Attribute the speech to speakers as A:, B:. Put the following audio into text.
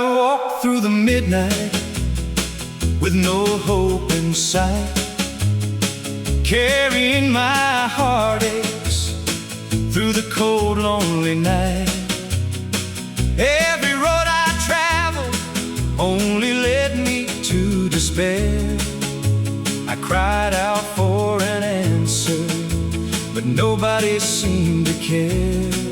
A: walked through the midnight with no hope in sight, carrying my heartaches through the cold, lonely night. Every road I traveled only led me to despair. I cried out for an answer, but nobody seemed to care.